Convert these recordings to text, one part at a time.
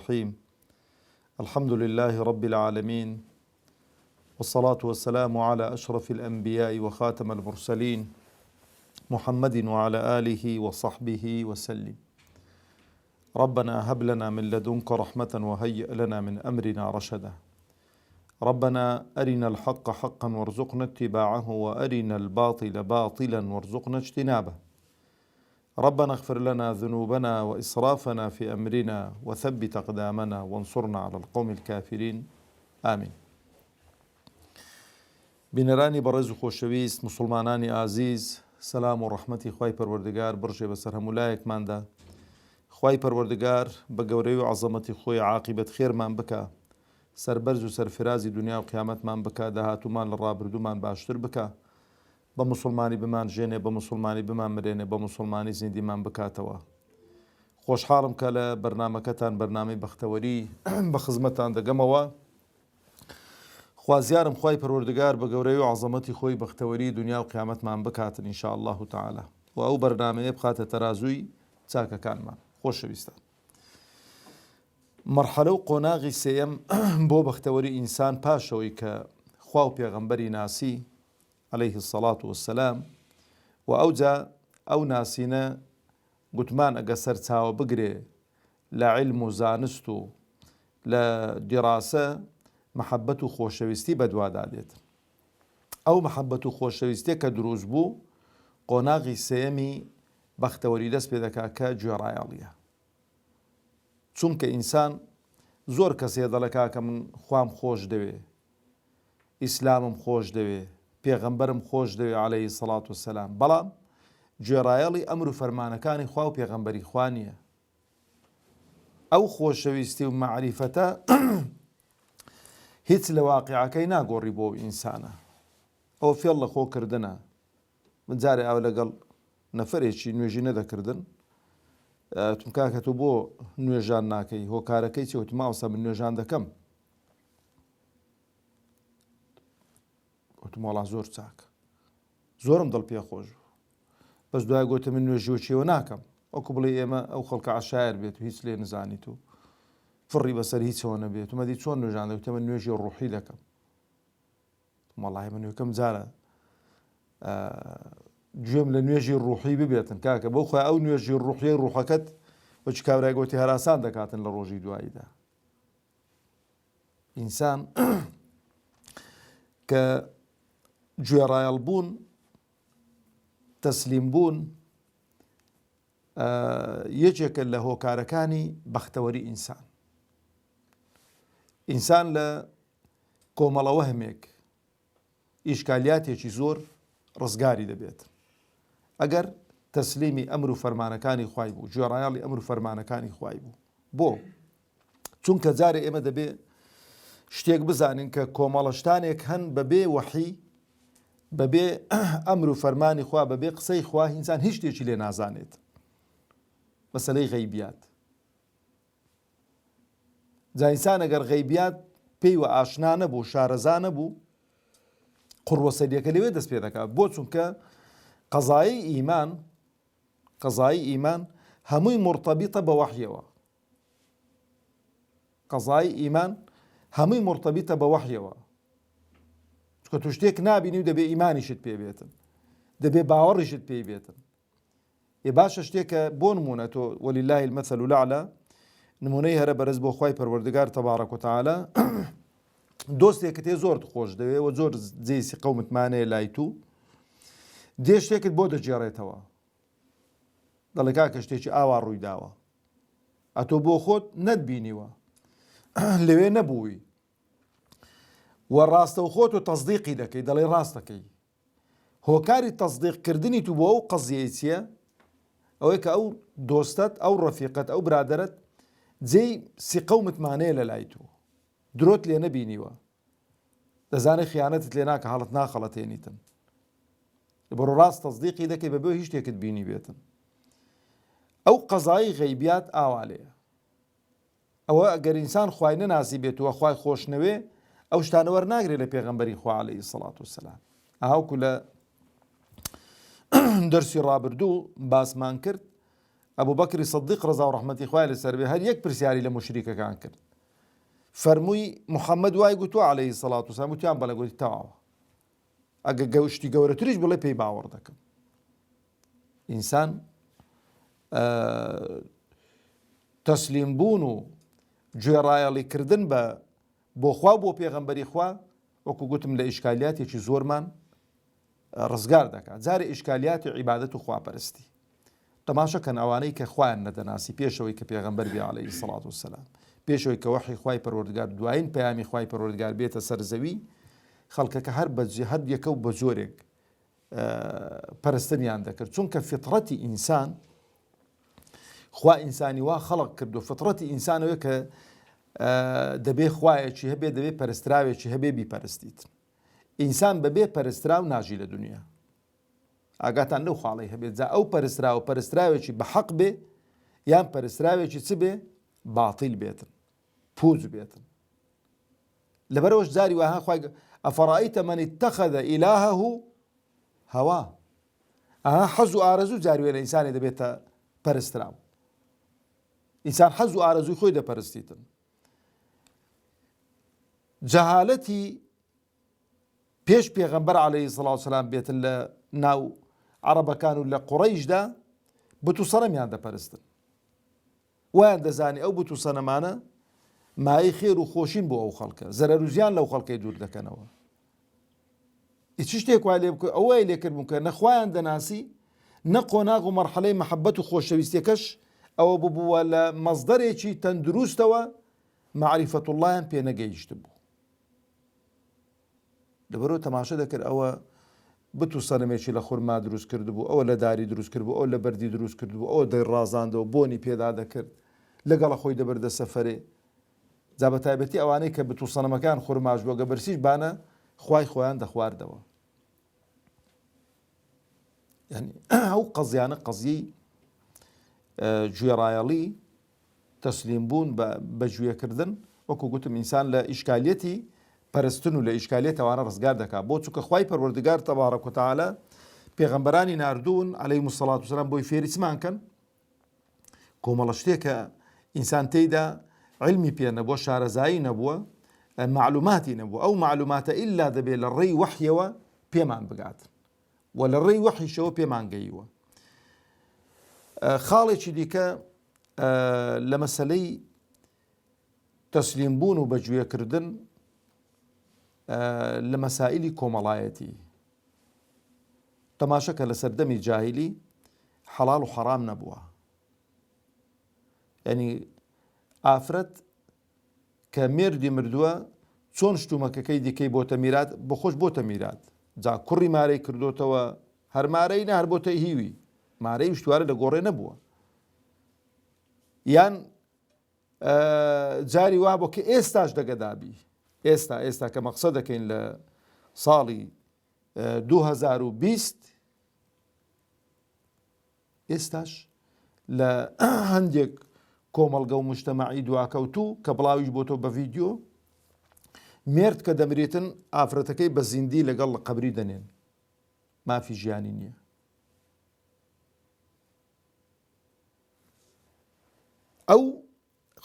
الرحيم الحمد لله رب العالمين والصلاة والسلام على أشرف الأنبياء وخاتم المرسلين محمد وعلى آله وصحبه وسلم. ربنا هب لنا من لدنك رحمة وهيئ لنا من أمرنا رشدا. ربنا أرنا الحق حقا وارزقنا اتباعه وأرنا الباطل باطلا وارزقنا اجتنابه. ربنا اغفر لنا ذنوبنا وإسرافنا في أمرنا وثبت أقدامنا وانصرنا على القوم الكافرين آمين. بینەرانی بەڕێز و خۆشەویست مسلمانانی ئازیز، سەلام و ڕەحمەتی خوای پەروەردگار بڕژێ بەسەر هەموو لایەکماندا. خوای پەروەردگار بە گەورەی و عەزەمەتی خۆی عاقیبەت خێرمان بکە، سەربەرز و سەرفرازی دنیا و قیامەتمان بکە، داهاتوومان لە ڕابردوومان باشتر بکە، بە مسلمانی بمان ژێنێ، بە مسلمانی بمان مرێنێ، بە مسلمانی زیندیمان بکاتەوە. خۆشحاڵم کە لە بەرنامەکەتان بەرنامەی بەختەوەری بە خزمەتان دەگەمەوە. خوازیارم خوای پەروەردگار بە گەورەی و عەزەمەتی خۆی بەختەوەری دنیا و قیامەتمان بکاتن ئینشاء الله تعالی، و ئەو بەرنامەیە بخاتە تەرازووی چاکەکانمان. خۆشەویستان، مەرحەلە و قۆناغی سێیەم بۆ بەختەوەری ئینسان پاشەوەی کە خوا و پێغەمبەری ناسی عەلەیه السەڵات وەسسەلام، و ئەوجا ئەو ناسینە گوتمان ئەگە سەرچاوە بگرێ لە عیلم و زانست و لە دیراسە، محەبەت و خۆشەویستی بەدووادا دێت. ئەو محەبەت و خۆشەویستیە کە دروست بوو، قۆناغی سێیەمی بەختەوەری دەست پێ دەکات کە گوێڕایەڵیە. چونکە ئینسان زۆر کەسێ دەڵێ کاکە من خوام خۆش دەوێ، ئیسلامم خۆش دەوێ، پێغەمبەرم خۆش دەوێ عەلەیهی سەڵات وەسسەلام، بەڵام گوێڕایەڵی ئەمر و فەرمانەکانی خوا و پێغەمبەری خوا نییە. ئەو خۆشەویستی و مەعریفەتە هیچ لە واقعەکەی ناگۆڕی بۆ ئینسانە. ئەوە فێڵ لە خۆکردنە. من جارێ ئەو لەگەڵ نەفەرێکی نوێژی نەدەکردن، وتم کاکە تۆ بۆ نوێژان ناکەی؟ هۆکارەکەی چی؟ وتم ئەوسا من نوێژان دەکەم. وتم وەڵا زۆر چاکە، زۆرم دڵ پێ خۆش بوو. بەس دوای گوتم من نوێژی وەچیەوە ناکەم، وەکو بڵێ ئێمە ئەو خەڵکە عەشایر بێت و هیچ لێ نزانیت و فڕی بەسەر هیچەوە نەبێت. ومەدی چۆن نوێژان دەکەم؟ من نوێژی ڕوحی دەکەم. وەڵاهی من نوێکەم جارە گوێم لە نوێژی ڕوحی ببێتن کاکە، بەو خۆی ئەو نوێژی ڕوحیە ڕوحەکەت بەچ کابرای گوتی هەراسان دەکاتن لە ڕۆژی دواییدا. ئینسان کە گوێڕایەڵ بوون، تەسلیم بوون، یەکێکە لە هۆکارەکانی بەختەوەری ئینسان. ئینسان لە کۆمەڵەوە هەمێک ئیشکالیاتێکی زۆر ڕزگاری دەبێت ئەگەر تەسلیمی ئەمر و فەرمانەکانی خوای بوو، گوێڕایەڵی ئەمر و فەرمانەکانی خوای بوو. بۆ؟ چونکە جارێ ئێمە دەبێ شتێک بزانین کە کۆمەڵەشتانێک هەن بەبێ وەحی، بەبێ ئەمر و فەرمانی خوا، بەبێ قسەی خوا، ئینسان هیچ شتێکی لێ نازانێت. مەسەلەی غەیبیات. جا ئینسان ئەگەر غەیبیات پێی وە ئاشنا نەبوو، شارەزا نەبوو، قوڕوەسەریەکە لەوێ دەست پێ دەکات. بۆ؟ چونکە قەزایی ئیمان هەمووی مرتەبیتە بە وەحیەوە. قەزایی ئیمان هەمووی مرتەبیتە بە وەحیەوە. چونکە تو شتێک نابینی و دەبێ ئیمانیشت پێ بێتن، دەبێ باوەڕیشت پێی بێتن. باشە شتێکە بۆ نمونە تۆ وەلیلله المەثل الأعلى، نمونەی هەرە بەرز بۆ خوای پەروەردگار تەبارەک و تەعالە، دۆستێکت هەیە زۆر خۆش دەوێ و زۆر جێیسی قەومتمانەیە لای تو، دێ شتێکت بۆ دەجێڕێتەوە، دەڵێ کاکە شتێکی ئاوا ڕووی داوە، ئەتۆ بۆ خۆت نەتبینیوە، لەوێ نەبووی، و ڕاستە و خۆت و تەصدیقی دەکەی، دەڵێ ڕاستەکەی. هۆکاری تەصدیقکردنی تو بۆ ئەو قەزیەی چییە؟ ئەوەی کە ئەو دۆستت، ئەو ڕەفیقەت، ئەو برادەرت جێی سیقە و متمانەیە لە لای تو، درۆت لێ نەبینیوە، دەزانێت خیانەتت لێ ناکە، هەڵت ناخەڵەتێنیتن، بەڕۆ ڕاست تەصدیقی دەکەی بەبێ هیچ شتێکت بینی بێتن. ئەو قەزایی غەیبیات ئاوا لێیە. ئەوە ئەگەر ئینسان خوای نەناسی بێتەوە، خوای خۆشنەوێ، ئەو شتانە وەرناگرێت لە پێغەمبەری خوا عەلەیهی سەڵات وەسسەلام. ئاوکو لە دەرسی ڕابردوو باسمان کرد، ئەبوو بەکری سەدیق ڕەزا و ڕەحمەتی خوای لەسەر بێ هەر یەک پرسیاری لە موشریکەکان کرد، فەرمووی محەممەد وای گوتووە عەلەیهی سەڵات وسەلام، وتیان بەڵێ، گوتی تەواوە، ئەگە گەشتی گەورەتریش بڵێ پێی باوەڕ دەکەم. ئینسان تەسلیم بوون و گوێڕایەڵیکردن بۆ خوا بۆ پێغەمبەری خوا، وەکو گوتم لە ئیشکالیاتێکی زۆرمان ڕزگار دەکات. جارێ ئیشکالیاتی عیبادەت و خواپەرستی تەماشەکەن ئەوانەی کە خوایان نەدەناسی پێشەوەی کە پێغەمبەر بێ عەلەیهی سەڵات وسەلام، پێشەوەی کە وەحی خوای پەروەردگار دوایین پەیامی خوای پەروەردگار بێتە سەر زەوی، خەڵکەکە هەر یەکە و بە زۆرێک پەرستنیان دەکرد، چونکە فیتڕەتی ئینسان خوا ئینسانی وا خەڵق کرد و فیتڕەتی ئینسانەوە کە دەبێ خوایەکی هەبێ، دەبێ پەرستراوێکی هەبێ بیپەرستیت. ئینسان بەبێ پەرستراو ناژی لە دنیا، ئاگاتان لەو خاڵی هەبێت. جا ئەو پەرستراوە پەرستراوێکی بەحەق بێ یان پەرستراوێکی چ بێ؟ باتیل بێتن، پووز بێتن. لەبەرەوەش جاری وایە خوای ئەفەڕائیتە مەن اتەخەذە ئیلاهەه هەوا، ئەها حەز و ئارەزوو جاری وێ لە ئینسانی دەبێتە پەرستراو. ئینسان حەز و ئارەزووی خۆی دەپەرستیتن. جەهالەتی پێش پێغەمبەر عەلەیهی سەڵات وسەلام بێتن لە ناو عەرەبەکان و لە قوڕەیشدا بت و سەنەمیان دەپەرستن، وایان دەزانی ئەو بت و سەنەمانە مایەی خێر و خۆشین بۆ ئەو خەڵکە، زەرەر و زیان لەو خەڵکەی دوور دەکەنەوە. هیچ شتێک وای لێ بکە ئەوەی لێکردبوون کە نەخوایان دەناسی، نە قۆناغ و مەرحەلەی مەحەبەت و خۆشەویستیەکەش ئەوە ببووە لە مەزدەرێکی تەندروستەوە معریفەت اللهیان پێ نەگەیشت بوو. لەبەرەوە تەماشە دەکرد ئەوە بت و سەنەمێکی لە خورما دروست کرد بوو، ئەوە لە داری دروست کرد بوو، ئەوە لە بەردی دروست کرد بوو، ئەوە دەیڕازاندەوە، بۆنی پێدا دەکرد، لەگەڵە خۆی دەبەردە سەفەرێ. جا بە تایبەتی ئەوانەی کە بت و سەنەمەکان خورماش بۆ گەبەرسیش بانە خوای خۆیان دەخواردەوە. یعنی ئەو قەزیانە قەزیەی گوێڕایەڵی تەسلیم بوون بە گوێکردن، وەکو گوتم ئینسان لە ئیشکالیەتی پەرستن و لە ئیشکالیەتەوانە ڕزگار دەکات، بۆ چونکە خوای پەروەردگار تەبارەک و تەعالا پێغەمبەرانی ناردوون عەلەیهیمو سەڵات وسەلام بۆی فێری چمان کەن، کۆمەڵە شتێکە ئینسان تێیدا علمی پێ نەبووە، شارەزایی نەبووە، معلوماتی نەبووە. ئەو معلوماتە ئیلا دەبێت لە ڕێی وەحیەوە پێمان بگاتن و لە ڕێی وەحیشەوە پێمان گەیوە. خاڵێکی دیکە لە مەسەلەی تەسلیم بوون و بەگوێکردن لە مەسائلی کۆمەڵایەتی، تەماشەکە لە سەردەمی جاهیلی حەڵال و حەرام نەبووە. یعنی ئافرەت کە مێردی مردووە چۆن شتومەکەکەی دیکەی بۆتە میرات، بخۆش بۆتە میرات، جا کوڕی مارەی کردوتەوە، هەر مارەی نە هەر بۆتە هیوی، مارەی شتوارە لە گۆڕێ نەبووە. یان جاری وا بۆ کە ئێستاش دەگەدابی، ئێستا کە مەقسە دەکەین لە ساڵی 2020 ئێستاش لە هەندێک کۆمەڵگە و مجتەمەعی دواکەوتوو کە بڵاویش بۆتەوە بە ڤیدیۆ، مێرد کە دەمرێتن ئافرەتەکەی بە زیندی لەگەڵ لە قەبری دەنێن، مافی ژیانی نییە. ئەو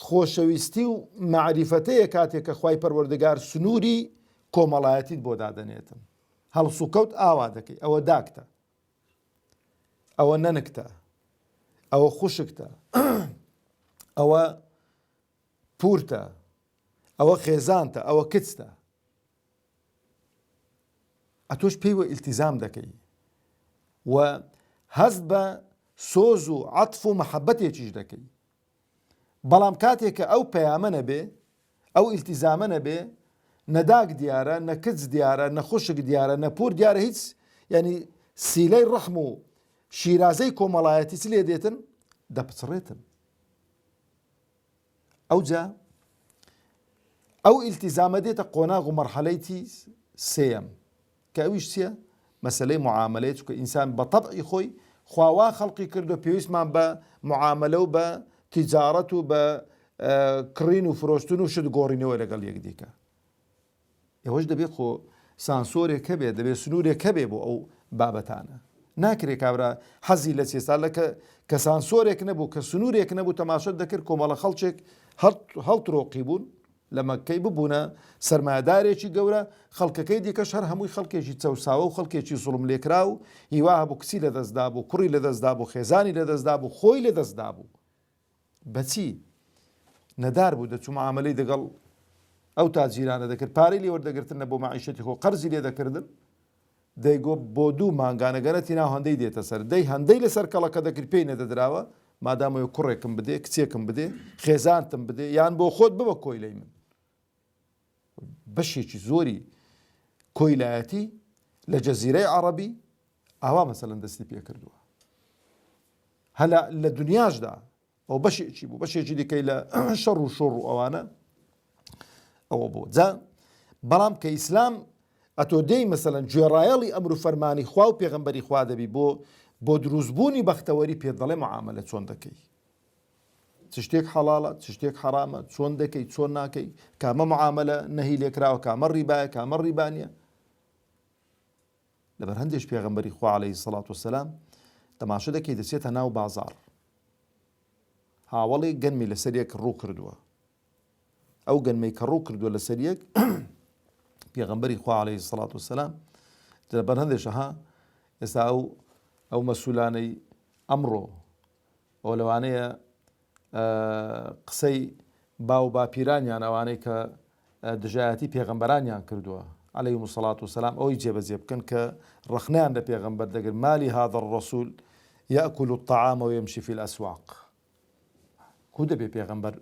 خۆشەویستی و معریفەتەیە کاتێک کە خوای پەروەردگار سنووری کۆمەڵایەتیت بۆ دادەنێتن، هەڵس و کەوت ئاوا دەکەی، ئەوە داکتە، ئەوە نەنکتە، ئەوە خوشکتە، ئەوە پورتە، ئەوە خێزانتە، ئەوە کچتە. ئەتۆش پێی وە ئیلتیزام دەکەی و هەست بە سۆز و عەتف و مەحەبەتێکیش دەکەی. بەڵام کاتێک کە ئەو پەیامە نەبێ، ئەو ئیلتیزامە نەبێ، نەداک دیارە، نە کچ دیارە، نە خوشک دیارە، نە پور دیارە، هیچ یعنی سیلەی ڕەحم و شیرازەی کۆمەڵایەتی چ لێ دێتن؟ دەپچڕێتن. ئەوجا ئەو ئیلتیزامە دێتە قۆناغ و مەرحەلەی سێەم کە ئەویش چییە؟ مەسەلەی معاملەیە، چونکە ئینسان بە تەبعی خۆی خواوا خەڵقی کردو پێویستمان بە معاملە و بە تیجارەت و بە کڕین و فرۆشتن و شت گۆڕینەوە لەگەڵ یەک دیکە. ئێوەش دەبێت خۆ سانسۆرێک هەبێت، دەبێت سنوورێک هەبێ بۆ ئەو بابەتانە. ناکرێت کابرا حەزی لە سێستا لە کە سانسۆرێک نەبوو کە سنوورێک نەبوو تەماشەت دەکرد کۆمەڵە خەڵچێک هەڵتڕۆقی بوون لە مەککەی ببوونە سەرمایەدارێکی گەورە خەڵکەکەی دیکەش هەر هەمووی خەڵکێکی چەساوە و خەڵکێکی زوڵم لێکرا و هیوا هەبوو کچی لە دەستدا بوو کوڕی لە دەستدا بوو خێزانی لە دەستدا بوو خۆی لە دەستدا بوو بەچی نەدار بوو دەچوو معاملەی دەگەڵ ئەو تاجیرانە دەکرد پارەی لێ وەردەگرتن بۆ معیشەتی خۆ قەرزی لێ دەکردن دەیگۆ بۆ دوو مانگانەگەرەتی ناو هەندەی دێتە سەر دەی هەندەی لەسەر کەڵەکە دەکرد پێی نەدەدراوە مادامەوە کوڕێکم بدێ کچێکم بدێ خێزانتم بدێ یان بۆ خۆت ببە کۆی لەی من بەشێکی زۆری کۆیلایەتی لە جەزیرەی عەرەبی ئاوا مەسەلەن دەستی پێ کردووە هەلا لە دنیاشدا ئەو بەشێکی بوو بەشێکی دیکەی لە شەڕ و شۆڕ و ئەوانە ئەوە بوو جا بەڵام کە ئیسلام ئەتۆ دەی مەسەلەن گوێڕایەڵی ئەمر و فەرمانی خوا و پێغەمبەری خوا دەبی بۆ دروستبوونی بەختەوەری پێ دەڵێ معاملە چۆن دەکەی چ شتێک حەڵاڵە چ شتێک حەرامە چۆن دەکەی چۆن ناکەی کامە معاملە نەهی لێکراوە کامە ڕیبایە کامە ڕیبانیە لەبەر هەندێک پێغەمبەری خوا عەلەیهی سەڵات وەسەلام تەماشا دەکەی دەچێتە ناو بازاڕ هاوڵی گەنمی لەسەر یەک ڕوو کردووە ئەو گەنمەی کە ڕوو کردووە لەسەر یەک پێغەمبەری خوا عەلەیهی سەڵات وەسەلام لەبەر هەندێکە ئێستا ئەو مەسئولانەی ئەمڕۆ ئەو لەوانەیە قسەی باو باپیرانیان ئەوانەی کە دژایەتی پێغەمبەرانیان کردووە عەلەیهیمو سەڵات وەسەلام ئەوەی جێبەجێ بکەن کە ڕەخنەیان لە پێغەمبەر دەگرت مالی هذا الرەسوول یەأکل الطعام ويمشي في الأسواق کو دەبێ پێغەمبەر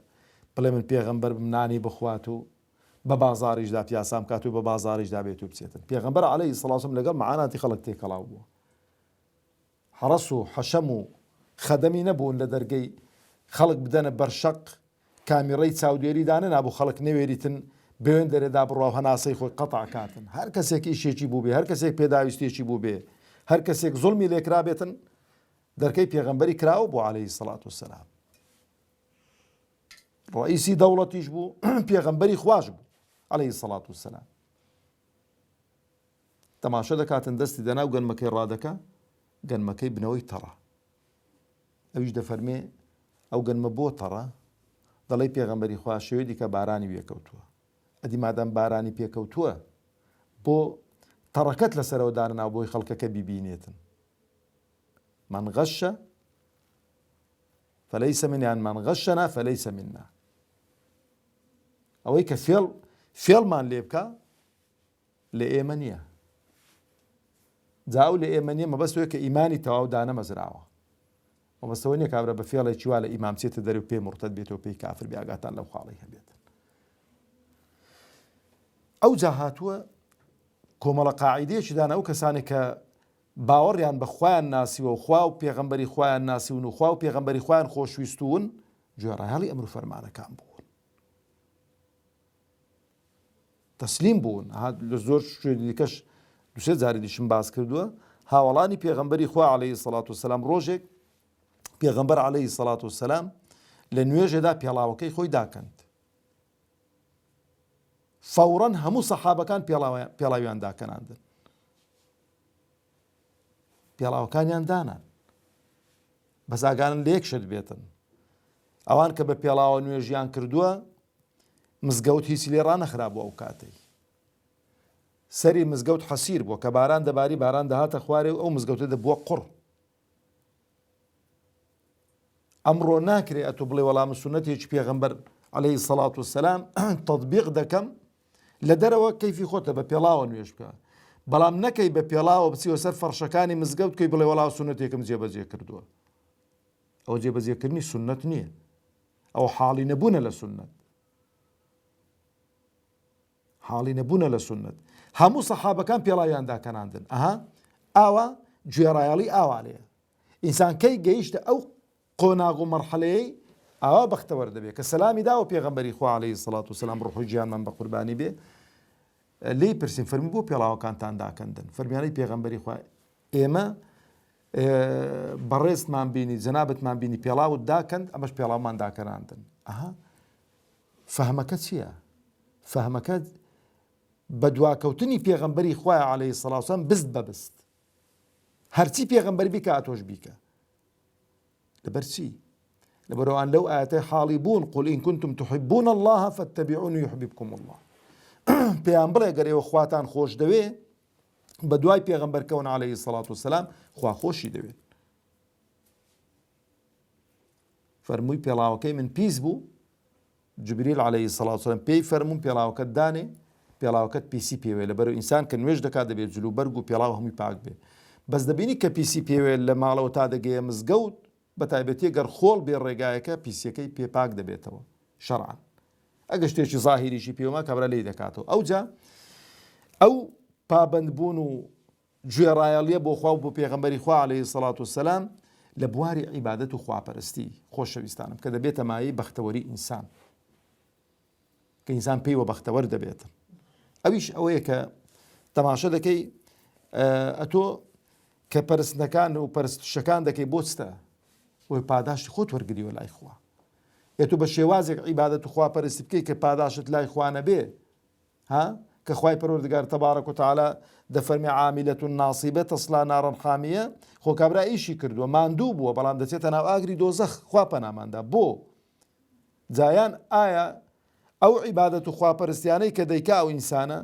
بڵێ من پێغەمبەر نانی بخوات و بە بازاڕیشدا پیاسام کات و بە بازاڕیشدا بێت و بچێتن پێغەمبەر عەلەیهی سەڵات وەسەلام لەگەڵ معاناتی خەڵک تێکەڵاو بووە حرەس و حەشەم و خەدەمی نەبوون لە دەرگەی خەڵک بدەنە بەرشەق کامیڕەی چاودێری دانە نابوو خەڵک نەوێریتن بوێن دەرێدا بڕوا هەناسەی خۆی قەتع کاتن هەر کەسێک ئیشێکی بوو بێ هەر کەسێک پێداویستێکی بوو بێ هەر کەسێک زوڵمی لێکرا بێتن دەرکەی پێغەمبەری کراوە بۆ عەلەیهی سەڵات وەسەلام ڕئیسی دەوڵەتیش بوو پێغەمبەری خواشە بوو عەلەیهی سەڵات وەسەلام تەماشا دەکاتن دەستی دەناو گەنمەکەی ڕادەکە گەنمەکەی بنەوەی تەڕە ئەویش دەفەرمێ ئەو گەنمە بۆ تەڕە دەڵێ پێغەمبەری خوا شەوێ دیکە بارانی پێکەوتووە ئەدی مادام بارانی پێکەوتووە بۆ تەڕەکەت لەسەرەوە داناو بۆی خەڵکەکە بیبینێتن من غەشە فليس من يعني من غشنا فليس منا ئەوەی کە فێڵمان لێ بکە لە ئێمە نییە جاو لە ئێمە نییە مەبەستەوەی کە ئیمانی تەواو دانەمەزراوە مەبەستەوە نییە کابرا بە فێڵێکی وا لە ئیمام چێتە دەرەوە پێی مرتەد بێتەوە پێی کافر بێ ئاگاتان لەو خاڵی هەبێتن ئەو جا هاتووە کۆمەڵە قاعیدەیەکی دانا ئەو کەسانێک کە باوەڕیان بە خوایان ناسیوە و خوا و پێغەمبەری خوایان ناسیون و خوا و پێغەمبەری خوایان خۆشویستون گوێڕایەڵی ئەمر و فەرمانەکان بوون تەسلیم بوون لە زۆر شوێنی دیکەش دوسێ جاری دیشم باس کردووە هاوڵانی پێغەمبەری خوا عەلەیهی سەڵات وەسەلام ڕۆژێک پێغەمبەر عەلەیهی سەڵات وەسەلام لە نوێژێدا پێڵاوەکەی خۆی داکەند فەوڕەن هەموو سەحابەکان پێڵاویان داکەناندن پێڵاوەکانیان دانان بەزاگانن لە یەک شت بێتن ئەوان کە بە پێڵاوە نوێژیان کردووە مزگەوت هیچی لێ ڕانەخرابووە ئەو کاتەی سەری مزگەوت حەسیر بووە کە باران دەباری باران دەهاتە خوارێ و ئەو مزگەوتە دەبووە قوڕ ئەمڕۆ ناکرێ ئەتۆ بڵێ وەڵامە سونەتێکی پێغەمبەر عەلەیهی سەڵات وەسەلام تەطبیق دەکەم لە دەرەوە کەیفی خۆتە بە پێڵاوە نوێژ بکە بەڵام نەکەی بە پێڵاوە بچیوە سەر فەرشەکانی مزگەوت کەی بڵێ وەڵاو سونەتێکم جێبەجێ کردووە ئەوە جێبەجێکردنی سونەت نییە ئەو حاڵی نەبوونە لە سونەت حاڵی نەبوونە لە سونەت هەموو سەحابەکان پێڵاویان داکەناندن ئاوا گوێڕایەڵی ئاوا لێیە ئینسان کەی گەیشتە ئەو قۆناغ و مەرحەلەیەی ئاوا بەختەوەر دەبێت کە سەلامی داوە پێغەمبەری خوا عەلەیهی سەڵات وەسەلام ڕوحی گیانمان بە قوربانی بێ لی پرسیم فەرمی بۆ پێڵاوەکانتان داکەندن فەرمیانەی پێغەمبەری خوا ئێمە بەڕێزمان بینی جەنابەتمان بینی پێڵاوت داکەند ئەمەش پێڵاومان داکەناندن فەهمەکە چییە؟ فەهمەکە بە دواکەوتنی پێغەمبەری خوای عەلەیهی سەڵات وەسەلام بست بەبست هەرچی پێغەمبەر بیکە ئەتۆش بیکە. لەبەر چی؟ لەبەرەوەیان لەو ئاەتەی حاڵی بوون قل إن كنتم تحبون الله فاتبعوني يحببكم الله. پێیان بڵێ گەر ئێوە خواتان خۆش دەوێ بە دوای پێغەمبەرکەون عەلەیهی السەڵات وەسەلام خوا خۆشی دەوێت. فەرمووی پێڵاوەکەی من پیس بوو، جبریل عەلەیهی السەڵات وەسەلام پێی فەرموون پێڵاوەکەت دانێ، پێڵاوەکەت پیسی پێوێ. لەبەرەوە ئینسان کە نوێژ دەکات دەبێت جلوبەرگ و پێڵاو هەمووی پاک بێ. بەس دەبینی کە پیسی پێوێت لە ماڵەوە تا دەگەیە مزگەوت، بە تایبەتی گەر خۆڵ بێ ڕێگایەکە پیسەکەی پێ پاک دەبێتەوە شەرعەن. ئەگەر شتێکی زاهیریشی پێوەما کابرا لێی دەکاتەوە. ئەوجا ئەو پابەندبوون و گوێڕایەڵیە بۆ خوا و بۆ پێغەمبەری خوا عەلەیهی السەڵات وەسەلام لە بواری عیبادەت و خواپەرستی خۆشەویستانم کە دەبێتە مایەی بەختەوەری ئینسان، کە ئینسان پێیوە بەختەوەر دەبێت. ئەویش ئەوەیە کە تەماشە دەکەی ئەتۆ کە پەرستنەکان و پەرستشەکان دەکەی بۆچتە وی پاداشتی خۆت وەرگریوە لای خوا. ئێتۆ بە شێوازێک عیبادەت و خواپەرستی بکەی کە پاداشت لای خوا نەبێ، کە خوای پەروەردگار تەبارەک و تەعالا دەفەرمێ عاملەة ناصیبە تەصلا نارا حامیە. خۆ کابرا ئیشی کردووە ماندوو بووە بەڵام دەچێتە ناو ئاگری دۆزەخ خوا پەناماندا. بۆ جایان ئایا ئەو عیبادەت و خواپەرستیانەی کە دەیکا ئەو ئینسانە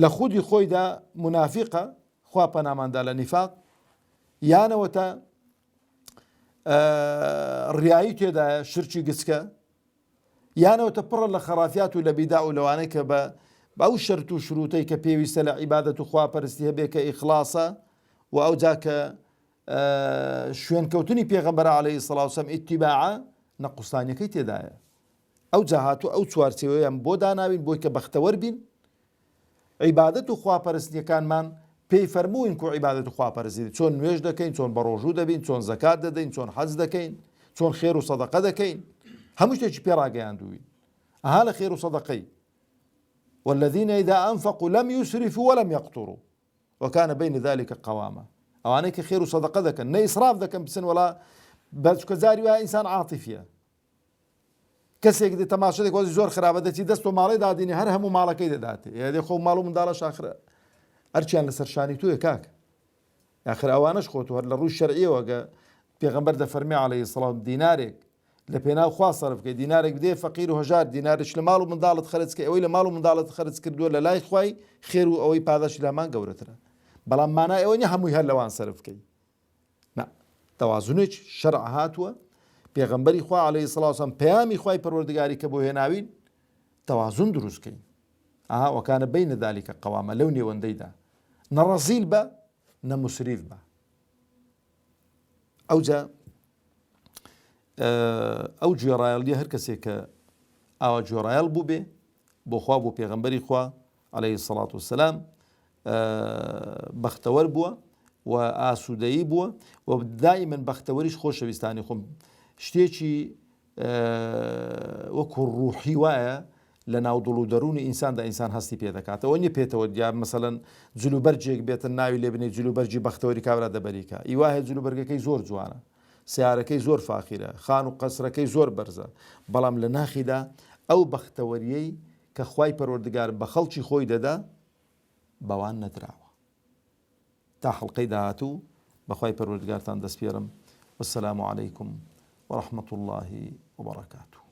لە خودی خۆیدا منافقە خوا پەناماندا لە نیفاق، یانەوەتە ڕیایی تێدایە شرکی گچکە، یانەوەتە پڕە لە خەرافیات و لە بیدا و لەوانەی کە بە ئەو شەرت و شروتەی کە پێویستە لە عیبادەت و خواپەرستی هەبێ کە ئیخلاسە و ئەوجا کە شوێنکەوتنی پێغەمبەر عەلەیهی السەڵات وەسەلام ئیتیباعە نەقوستانیەکەی تێدایە. ئەوجا هاتووە ئەو چوارچێوەیان بۆ داناوین بۆی کە بەختەوەر بین. عیبادەت و خواپەرستیەکانمان پێی فەرمووین کە عیبادەت و خواپەرستی چۆن نوێژ دەکەین، چۆن بەڕۆژوو دەبین، چۆن زەکات دەدەین، چۆن حەج دەکەین، چۆن خێر و سەدەقە دەکەین، هەموو شتێکی پێڕاگەیاندووین. ئەها لە خێر و سەدەقەی والذین إذا أنفقوا لم يسرفوا ولم يقتروا وكان بين ذلك قواما. ئەوانەی کە خێر و سەدەقە دەکەن نە ئیسراف دەکەن بچن وەڵا بەچکە زاری وایە ئینسان عاتیفیە. کەسێک دێ تەماشا دەکات زۆر خراپە دەچی دەست و ماڵی دادینی هەر هەموو ماڵەکەی دەداتێ یادێ خۆ ماڵ و منداڵە شاخرە هەرچیان لەسەر شانی تویە کاکە. ئاخر ئەوانەش خۆت هەر لە ڕووی شەرعیەوە گە پێغەمبەر دەفەرمێ عەلەیهی السەڵام دینارێک لە پێناو خوا سەرف بکەی، دینارێک بدێ فەقیر و هەژار، دینارش لە ماڵ و منداڵت خەرج کە ئەوەی لە ماڵ و منداڵت خەرج کردووە لە لای خوای خێر و ئەوەی پاداشی لامان گەورەترە. بەڵام مانای ئەوە نیە هەمووی هەر لەوان سەرف بکەی. تەوازونێک شەرع هاتووە، پێغەمبەری خوا عەلەیهی السەڵات وەسەلام پەیامی خوای پەروەردگاری کە بۆ هێناوین تەوازون دروستکەین. وەکانە بەینە ذالکە قەوامە، لەو نێوەندەیدا نە ڕەزیل بە نە موسریف بە. ئەوجا ئەو گوێڕایەڵیە هەر کەسێک کە ئاوا گوێڕایەڵ بوو بێ بۆ خوا بۆ پێغەمبەری خوا عەلەیهی السەڵات وەسەلام بەختەوەر بووە و ئاسوودەیی بووە و دائیمەن بەختەوەریش خۆشەویستانی خۆم شتێکی وەکو ڕوحی وایە لە ناو دڵ و دەروونی ئینساندا ئینسان هەستی پێ دەکاتەوە نیە پێێتەوە یا مەسەلەن جلوبەرجێک بێتن ناوی لێ بنێ جلوبەرجی بەختەوەری کابرا دەبەریکە ئیواهەیە جلوبەرگەکەی زۆر جوانە، سیارەکەی زۆر فاخیرە، خان و قەسرەکەی زۆر بەرزە، بەڵام لە ناخیدا ئەو بەختەوەریەی کە خوای پەروەردگار بە خەڵکی خۆی دەدا بەوان نەدراوە. تا حەڵقەی داهاتوو بەخوای پەروەردگارتان دەسپێرم. والسلام عليكم ورحمة الله وبركاته.